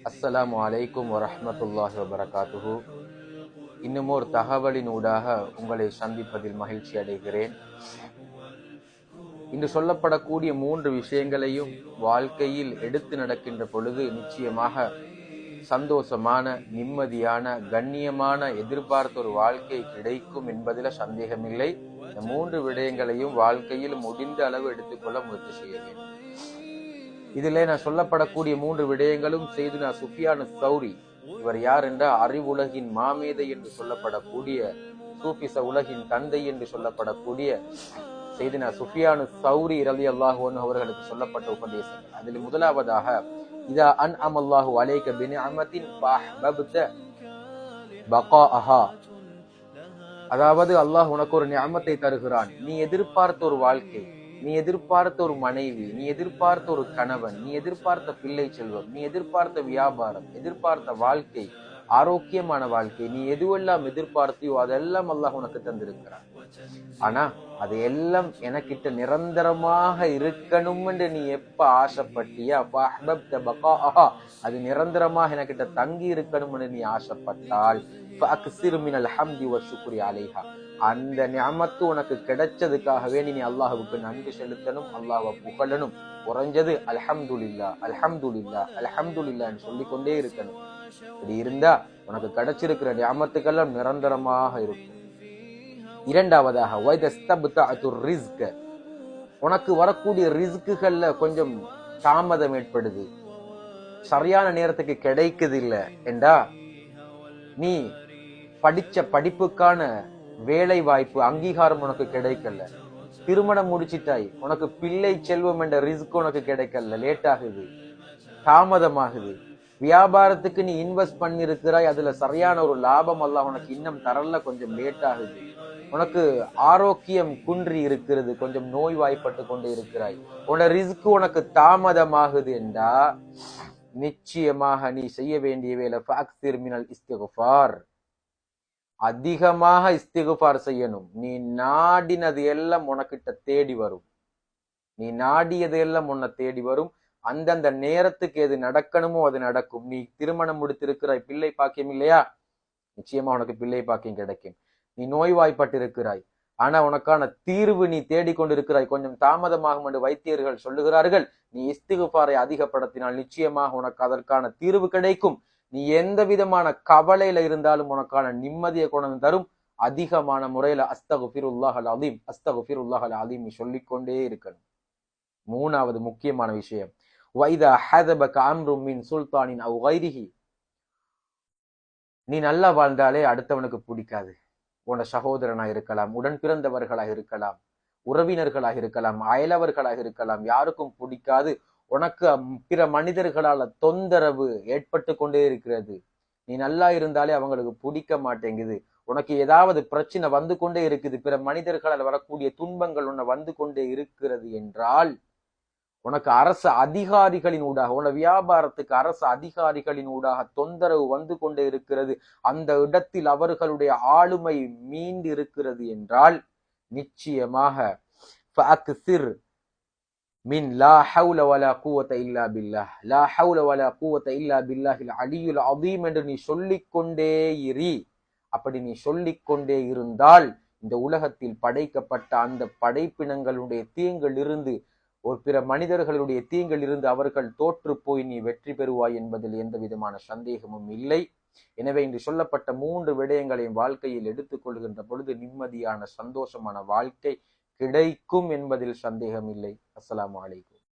அஸ்ஸலாமு அலைக்கும் வரஹ்மத்துல்லாஹி வபரகாத்துஹு. இன்னும் ஒரு தகவலின் ஊடாக உங்களை சந்திப்பதில் மகிழ்ச்சி அடைகிறேன். இன்று சொல்லப்படக்கூடிய 3 விஷயங்களையும் வாழ்க்கையில் எடுத்து நடக்கின்ற பொழுது நிச்சயமாக சந்தோஷமான, நிம்மதியான, கண்ணியமான, எதிர்பார்த்த ஒரு வாழ்க்கை கிடைக்கும் என்பதில் சந்தேகமில்லை. இந்த 3 விடயங்களையும் வாழ்க்கையில் முடிந்த அளவு எடுத்துக்கொள்ள முயற்சி செய்ய வேண்டும். இதிலே நான் சொல்லப்படக்கூடிய 3 விடயங்களும் செய்துனா சுஃபியானு சௌரி, இவர் யார் என்றால் அறிவுலகின் மாமேதை என்று சொல்லப்படக்கூடிய, சூஃபிச உலகின் தந்தை என்று சொல்லப்படக்கூடிய செய்தினா சுஃபியானு சௌரி ரலியல்லாஹு அன்ஹு அவர்களுக்கு சொல்லப்பட்ட உபதேசங்கள். அதில் முதலாவதாக, இதா அன்அமல்லாஹு அலைக பினிஅமத்தின் ஃபஅஹ்பப்த பகாஅஹா, அதாவது அல்லாஹ் உனக்கு ஒரு நிஅமத்தை தருகிறான், நீ எதிர்பார்த்த ஒரு வாழ்க்கை, நீ எதிர்பார்த்த ஒரு மனைவி, நீ எதிர்பார்த்த ஒரு கணவன், நீ எதிர்பார்த்த பிள்ளை செல்வம், நீ எதிர்பார்த்த வியாபாரம், எதிர்பார்த்த வாழ்க்கை, ஆரோக்கியமான வாழ்க்கை, நீ எதுவெல்லாம் எதிர்பார்த்தியோ அதெல்லாம் அல்லாஹ் உனக்கு தந்திருக்கிறான். ஆனா அது எல்லாம் எனக்கிட்ட நிரந்தரமாக இருக்கணும் என்று நீ எப்ப ஆசைப்பட்டியா, அது நிரந்தரமாக எனக்கிட்ட தங்கி இருக்கணும் என்று நீ ஆசைப்பட்டால், அந்த நிஅமத்து உனக்கு கிடைச்சதுக்காகவே நீ அல்லாஹ்வுக்கு நன்றி செலுத்தணும், அல்லாஹ்வை புகழணும். குறைஞ்சது அல்ஹம்துலில்லாஹ் அல்ஹம்துலில்லாஹ் அல்ஹம்துலில்லாஹ்னு சொல்லிக்கொண்டே இருக்கணும். இப்படி இருந்தா உனக்கு கிடைச்சிருக்கிற நிஅமத்துக்கெல்லாம் நிரந்தரமாக இருக்கும். இரண்டாவதாக, உனக்கு வரக்கூடிய ரிஸ்குகள்ல கொஞ்சம் தாமதம் ஏற்படுது, சரியான நேரத்துக்கு கிடைக்குது இல்ல என்றா, நீ படிச்ச படிப்புக்கான வேலை வாய்ப்பு அங்கீகாரம் உனக்கு கிடைக்கல, திருமணம் முடிச்சிட்டாய், உனக்கு பிள்ளை செல்வம் என்ற ரிஸ்க் உனக்கு கிடைக்கல, லேட் ஆகுது, தாமதமாகுது. வியாபாரத்துக்கு நீ இன்வெஸ்ட் பண்ணிருக்கிறாய், அதுல சரியான ஒரு லாபம் அல்லாஹ் உனக்கு இன்னும் தரல, கொஞ்சம் லேட் ஆகுது. உனக்கு ஆரோக்கியம் குன்றி இருக்கிறது, கொஞ்சம் நோய் வாய்ப்பட்டு கொண்டு இருக்கிறாய், உன ரிஸ்க் உனக்கு தாமதமாகுது என்றா, நிச்சயமாக நீ செய்ய வேண்டிய வேலை ஃபஅக்ஸிர் மினல் இஸ்திக்ஃபார், அதிகமாக இஸ்திக்ஃபார் செய்யணும். நீ நாடினது எல்லாம் உனக்கிட்ட தேடி வரும், நீ நாடியது எல்லாம் உன்னை தேடி வரும். அந்தந்த நேரத்துக்கு எது நடக்கணுமோ அது நடக்கும். நீ திருமணம் முடித்திருக்கிறாய், பிள்ளை பாக்கியம் இல்லையா, நிச்சயமா உனக்கு பிள்ளை பாக்கியம் கிடைக்கும். நீ நோய்வாய்ப்பட்டு இருக்கிறாய், ஆனா உனக்கான தீர்வு நீ தேடிக்கொண்டிருக்கிறாய், கொஞ்சம் தாமதமாகும் என்று வைத்தியர்கள் சொல்லுகிறார்கள். நீ இஸ்திக்ஃபாரை அதிகப்படுத்தினால் நிச்சயமாக உனக்கு அதற்கான தீர்வு கிடைக்கும். நீ எந்த விதமான கவலையில இருந்தாலும் உனக்கான நிம்மதியை கொண்டு தரும். அதிகமான முறையில அஸ்தகுஃபிருல்லாஹல் அலீம் அஸ்தகுஃபிருல்லாஹல் அலீம் நீ சொல்லிக்கொண்டே இருக்கணும். மூணாவது முக்கியமான விஷயம், வைதா ஹதபக அம்ரும் மின் சுல்தானின் அவ் கைரிஹி, நீ நல்லா வாழ்ந்தாலே அடுத்தவனுக்கு பிடிக்காது. உன சகோதரனாக இருக்கலாம், உடன் பிறந்தவர்களாக இருக்கலாம், உறவினர்களாக இருக்கலாம், அயலவர்களாக இருக்கலாம், யாருக்கும் பிடிக்காது. உனக்கு பிற மனிதர்களால தொந்தரவு ஏற்பட்டு கொண்டே இருக்கிறது. நீ நல்லா இருந்தாலே அவங்களுக்கு பிடிக்க மாட்டேங்குது. உனக்கு ஏதாவது பிரச்சனை வந்து கொண்டே இருக்குது, பிற மனிதர்களால் வரக்கூடிய துன்பங்கள் உன்னை வந்து கொண்டே இருக்கிறது என்றால், உனக்கு அரசு அதிகாரிகளின் ஊடாக, உன வியாபாரத்துக்கு அரசு அதிகாரிகளின் ஊடாக தொந்தரவு வந்து கொண்டே இருக்கிறது, அந்த இடத்தில் அவர்களுடைய ஆளுமை மீண்டு இருக்கிறது என்றால், நிச்சயமாக ஃபஅக்ஸிர் மின் லா ஹவுல வலா குவத இல்லா பில்லாஹ் லா ஹவுல வலா குவத இல்லா பில்லாஹில் அலியுல் அதீம் என்று நீ சொல்லிக்கொண்டே இரு. அப்படி நீ சொல்லிக்கொண்டே இருந்தால், இந்த உலகத்தில் படைக்கப்பட்ட அந்த படைப்பினங்களுடைய தீங்கில் இருந்து, ஒரு பிற மனிதர்களுடைய தீங்கில் இருந்து அவர்கள் தோற்று போய் நீ வெற்றி பெறுவாய் என்பதில் எந்த விதமான சந்தேகமும் இல்லை. எனவே இன்று சொல்லப்பட்ட 3 விடயங்களையும் வாழ்க்கையில் எடுத்துக்கொள்கின்ற பொழுது நிம்மதியான சந்தோஷமான வாழ்க்கை கிடைக்கும் என்பதில் சந்தேகம் இல்லை. அஸ்ஸலாமு அலைக்கும்.